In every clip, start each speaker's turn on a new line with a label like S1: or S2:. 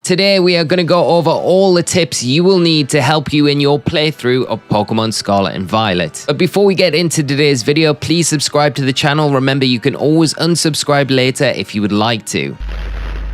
S1: Today we are going to go over all the tips you will need to help you in your playthrough of Pokemon Scarlet and Violet. But before we get into today's video, please subscribe to the channel. Remember, you can always unsubscribe later if you would like to.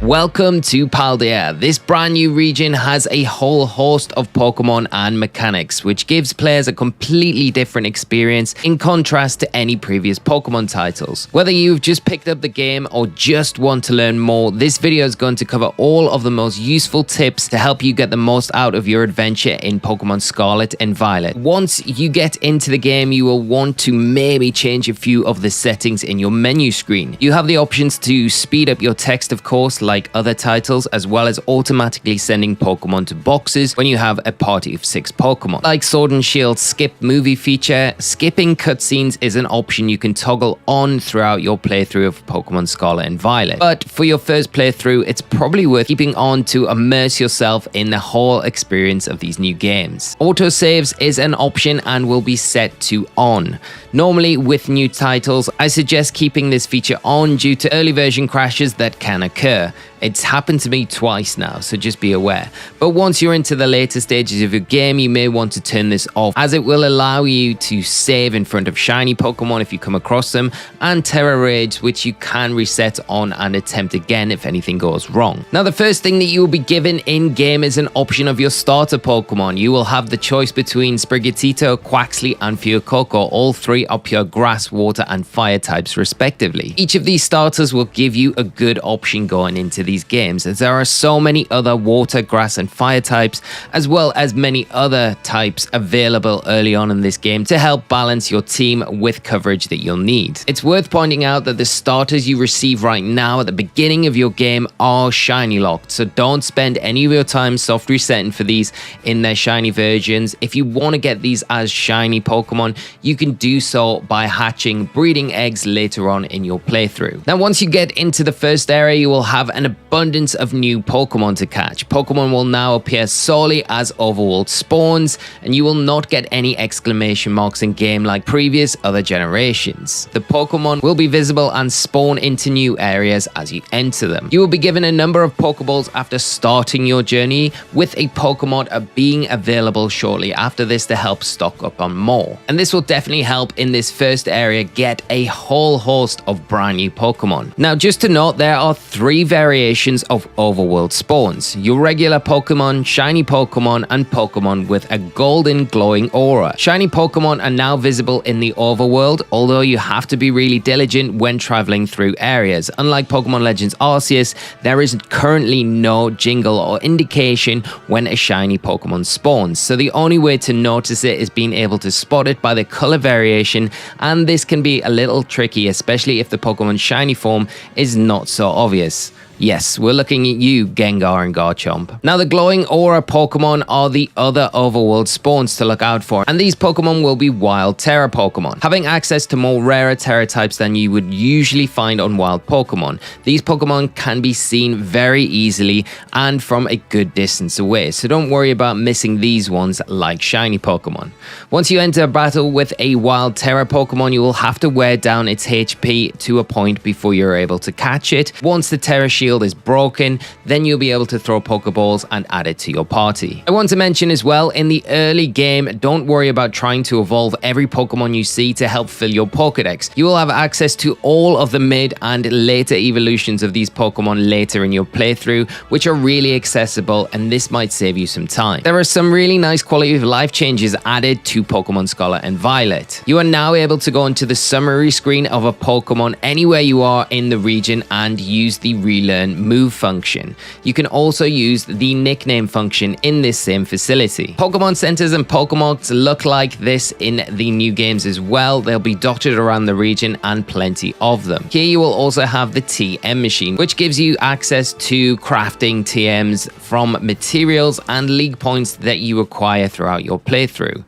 S1: Welcome to Paldea. This brand new region has a whole host of Pokemon and mechanics, which gives players a completely different experience in contrast to any previous Pokemon titles. Whether you've just picked up the game or just want to learn more, this video is going to cover all of the most useful tips to help you get the most out of your adventure in Pokemon Scarlet and Violet. Once you get into the game, you will want to maybe change a few of the settings in your menu screen. You have the options to speed up your text, of course, like other titles, as well as automatically sending Pokemon to boxes when you have a party of 6 Pokemon. Like Sword and Shield's skip movie feature, skipping cutscenes is an option you can toggle on throughout your playthrough of Pokemon Scarlet and Violet. But for your first playthrough, it's probably worth keeping on to immerse yourself in the whole experience of these new games. Autosaves is an option and will be set to on. Normally with new titles, I suggest keeping this feature on due to early version crashes that can occur. It's happened to me twice now, so just be aware. But once you're into the later stages of your game, you may want to turn this off, as it will allow you to save in front of shiny Pokemon if you come across them, and Terra Raids, which you can reset on and attempt again if anything goes wrong. Now, the first thing that you will be given in-game is an option of your starter Pokemon. You will have the choice between Sprigatito, Quaxly, and Fuecoco. All three are pure grass, water, and fire types respectively. Each of these starters will give you a good option going into these games, as there are so many other water, grass, and fire types, as well as many other types available early on in this game to help balance your team with coverage that you'll need. It's worth pointing out that the starters you receive right now at the beginning of your game are shiny locked, so don't spend any of your time soft resetting for these in their shiny versions. If you want to get these as shiny Pokemon, you can do so by hatching breeding eggs later on in your playthrough. Now, once you get into the first area, you will have an abundance of new Pokemon to catch. Pokemon will now appear solely as overworld spawns, and you will not get any exclamation marks in game like previous other generations. The Pokemon will be visible and spawn into new areas as you enter them. You will be given a number of Pokeballs after starting your journey, with a Pokemon being available shortly after this to help stock up on more. And this will definitely help in this first area get a whole host of brand new Pokemon. Now, just to note, there are 3 variations of overworld spawns: your regular Pokemon, shiny Pokemon, and Pokemon with a golden glowing aura. Shiny Pokemon are now visible in the overworld, although you have to be really diligent when traveling through areas. Unlike Pokemon Legends Arceus, there is currently no jingle or indication when a shiny Pokemon spawns, so the only way to notice it is being able to spot it by the color variation, and this can be a little tricky, especially if the Pokemon's shiny form is not so obvious. Yes, we're looking at you, Gengar and Garchomp. Now, the glowing aura Pokemon are the other overworld spawns to look out for, and these Pokemon will be wild Terra Pokemon, having access to more rarer Terra types than you would usually find on wild Pokemon. These Pokemon can be seen very easily and from a good distance away, so don't worry about missing these ones like shiny Pokemon. Once you enter a battle with a wild Terra Pokemon, you will have to wear down its HP to a point before you're able to catch it. Once the Terra Shield is broken, then you'll be able to throw Pokeballs and add it to your party. I want to mention as well, in the early game, don't worry about trying to evolve every Pokemon you see to help fill your Pokedex. You will have access to all of the mid and later evolutions of these Pokemon later in your playthrough, which are really accessible, and this might save you some time. There are some really nice quality of life changes added to Pokemon Scarlet and Violet. You are now able to go into the summary screen of a Pokemon anywhere you are in the region and use the relearn move function. You can also use the nickname function in this same facility. Pokemon centers and Pokemogs look like this in the new games as well. They'll be dotted around the region and plenty of them. Here you will also have the TM machine, which gives you access to crafting TMs from materials and league points that you acquire throughout your playthrough.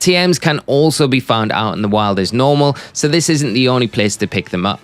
S1: TMs can also be found out in the wild as normal, so this isn't the only place to pick them up.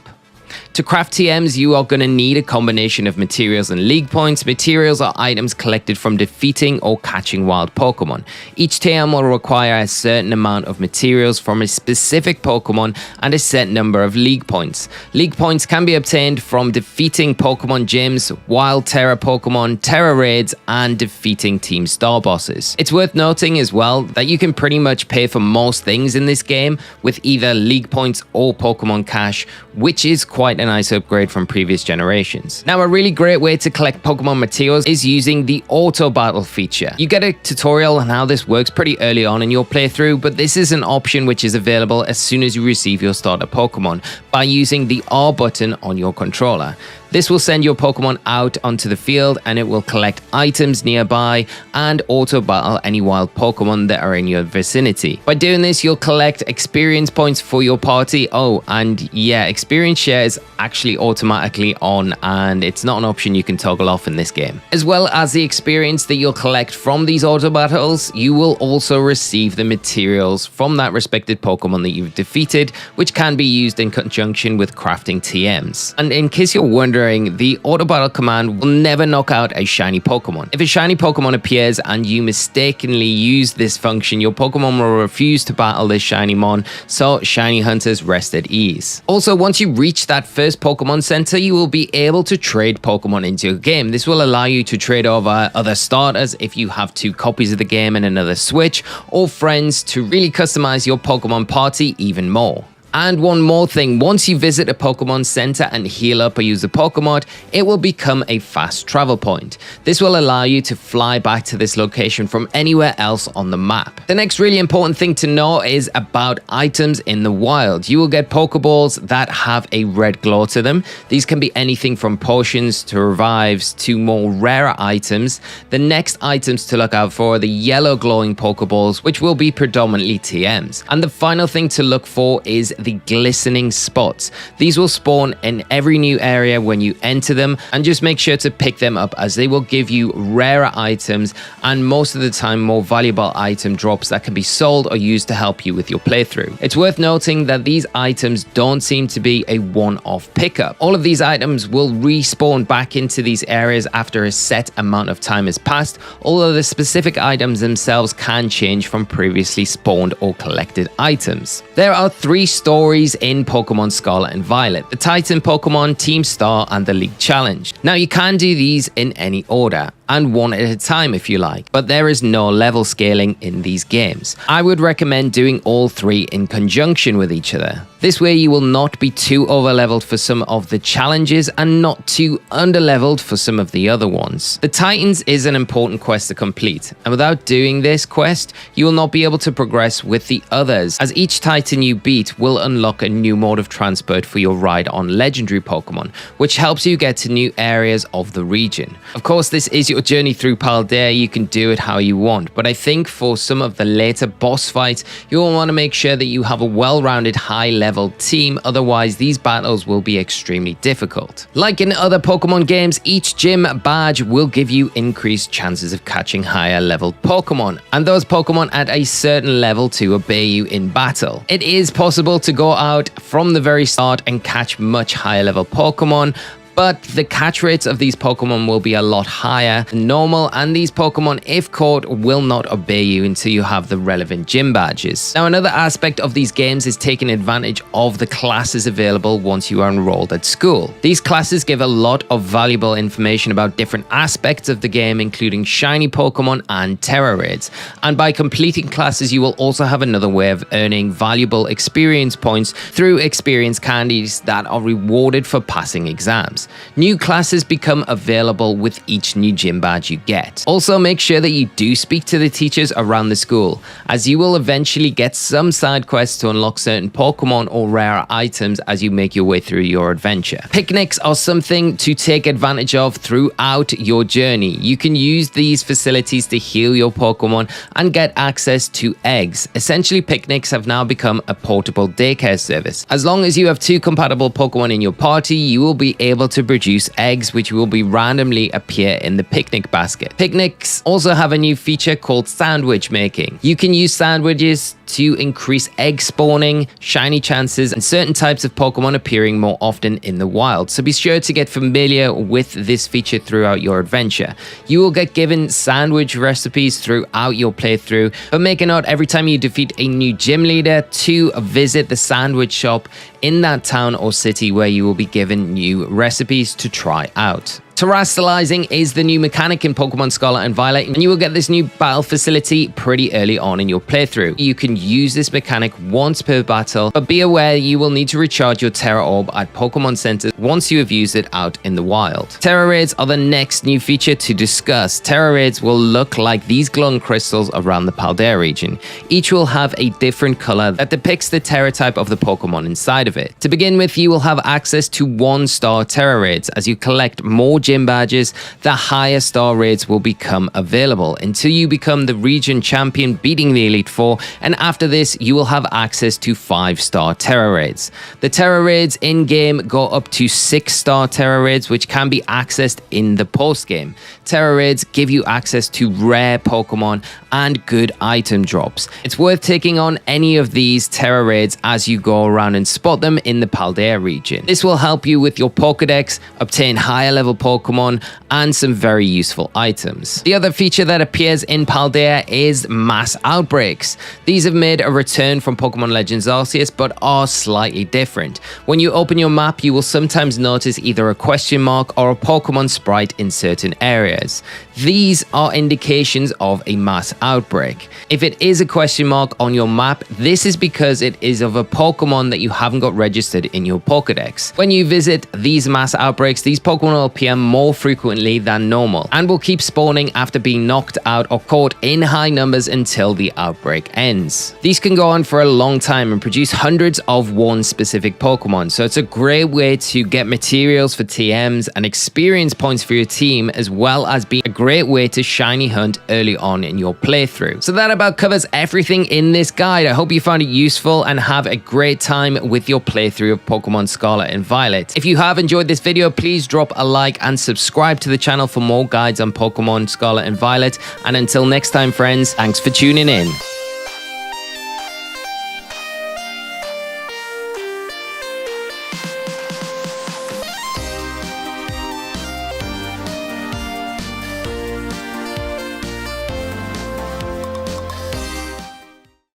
S1: To craft TMs, you are going to need a combination of materials and league points. Materials are items collected from defeating or catching wild Pokemon. Each TM will require a certain amount of materials from a specific Pokemon and a set number of league points. League points can be obtained from defeating Pokemon gyms, wild Terra Pokemon, Terra raids, and defeating Team Star bosses. It's worth noting as well that you can pretty much pay for most things in this game with either league points or Pokemon Cash, which is quite a nice upgrade from previous generations. Now, a really great way to collect Pokemon materials is using the auto battle feature. You get a tutorial on how this works pretty early on in your playthrough, but this is an option which is available as soon as you receive your starter Pokemon by using the R button on your controller. This will send your Pokemon out onto the field and it will collect items nearby and auto battle any wild Pokemon that are in your vicinity. By doing this, you'll collect experience points for your party. Oh, and yeah, experience share is actually automatically on and it's not an option you can toggle off in this game. As well as the experience that you'll collect from these auto battles, you will also receive the materials from that respected Pokemon that you've defeated, which can be used in conjunction with crafting TMs. And in case you're wondering, the auto battle command will never knock out a shiny Pokemon. If a shiny Pokemon appears and you mistakenly use this function, your Pokemon will refuse to battle this shiny mon, so shiny hunters rest at ease. Also, once you reach that first Pokemon Center, you will be able to trade Pokemon into your game. This will allow you to trade over other starters if you have 2 copies of the game and another Switch, or friends to really customize your Pokemon party even more. And one more thing, once you visit a Pokemon Center and heal up or use a Pokemon, it will become a fast travel point. This will allow you to fly back to this location from anywhere else on the map. The next really important thing to know is about items in the wild. You will get Pokeballs that have a red glow to them. These can be anything from potions to revives to more rarer items. The next items to look out for are the yellow glowing Pokeballs, which will be predominantly TMs. And the final thing to look for is the glistening spots. These will spawn in every new area when you enter them, and just make sure to pick them up as they will give you rarer items and most of the time more valuable item drops that can be sold or used to help you with your playthrough. It's worth noting that these items don't seem to be a one-off pickup. All of these items will respawn back into these areas after a set amount of time has passed, although the specific items themselves can change from previously spawned or collected items. There are 3 stories in Pokemon Scarlet and Violet: the Titan Pokemon, Team Star, and the League Challenge. Now, you can do these in any order and one at a time if you like, but there is no level scaling in these games. I would recommend doing all 3 in conjunction with each other. This way you will not be too overleveled for some of the challenges and not too underleveled for some of the other ones. The Titans is an important quest to complete, and without doing this quest, you will not be able to progress with the others, as each Titan you beat will unlock a new mode of transport for your ride on legendary Pokemon, which helps you get to new areas of the region. Of course, this is your journey through Paldea. You can do it how you want, but I think for some of the later boss fights, you will want to make sure that you have a well-rounded high-level team, otherwise these battles will be extremely difficult. Like in other Pokemon games, each gym badge will give you increased chances of catching higher level Pokemon, and those Pokemon at a certain level to obey you in battle. It is possible to go out from the very start and catch much higher level Pokemon, but the catch rates of these Pokemon will be a lot higher than normal, and these Pokemon, if caught, will not obey you until you have the relevant gym badges. Now, another aspect of these games is taking advantage of the classes available once you are enrolled at school. These classes give a lot of valuable information about different aspects of the game, including shiny Pokemon and Terra raids. And by completing classes, you will also have another way of earning valuable experience points through experience candies that are rewarded for passing exams. New classes become available with each new gym badge you get. Also, make sure that you do speak to the teachers around the school, as you will eventually get some side quests to unlock certain Pokemon or rare items as you make your way through your adventure. Picnics are something to take advantage of throughout your journey. You can use these facilities to heal your Pokemon and get access to eggs. Essentially, picnics have now become a portable daycare service. As long as you have 2 compatible Pokemon in your party, you will be able to to produce eggs, which will be randomly appear in the picnic basket. Picnics also have a new feature called sandwich making. You can use sandwiches to increase egg spawning, shiny chances, and certain types of Pokemon appearing more often in the wild. So be sure to get familiar with this feature throughout your adventure. You will get given sandwich recipes throughout your playthrough, but make a note every time you defeat a new gym leader to visit the sandwich shop in that town or city where you will be given new recipes to try out. Terastallizing is the new mechanic in Pokemon Scarlet and Violet, and you will get this new battle facility pretty early on in your playthrough. You can use this mechanic once per battle, but be aware you will need to recharge your Terra Orb at Pokemon Centers once you have used it out in the wild. Terra Raids are the next new feature to discuss. Terra Raids will look like these glowing crystals around the Paldea region. Each will have a different color that depicts the Terra type of the Pokemon inside of it. To begin with, you will have access to 1-star Terra Raids. As you collect more gym badges, the higher star raids will become available until you become the region champion, beating the Elite Four, and after this you will have access to 5-star Terra Raids. The Terra Raids in-game go up to 6-star Terra Raids, which can be accessed in the post-game. Terra Raids give you access to rare Pokemon and good item drops. It's worth taking on any of these Terra Raids as you go around and spot them in the Paldea region. This will help you with your Pokedex, obtain higher level Pokemon, and some very useful items. The other feature that appears in Paldea is mass outbreaks. These have made a return from Pokemon Legends Arceus, but are slightly different. When you open your map, you will sometimes notice either a question mark or a Pokemon sprite in certain areas. These are indications of a mass outbreak. If it is a question mark on your map, this is because it is of a Pokemon that you haven't got registered in your Pokedex. When you visit these mass outbreaks, these Pokemon will appear more frequently than normal and will keep spawning after being knocked out or caught in high numbers until the outbreak ends. These can go on for a long time and produce hundreds of one specific Pokemon, so it's a great way to get materials for TMs and experience points for your team, as well as being a great way to shiny hunt early on in your playthrough. So that about covers everything in this guide. I hope you found it useful and have a great time with your playthrough of Pokemon Scarlet and Violet. If you have enjoyed this video, please drop a like and subscribe to the channel for more guides on Pokemon Scarlet and Violet. And until next time, friends, thanks for tuning in.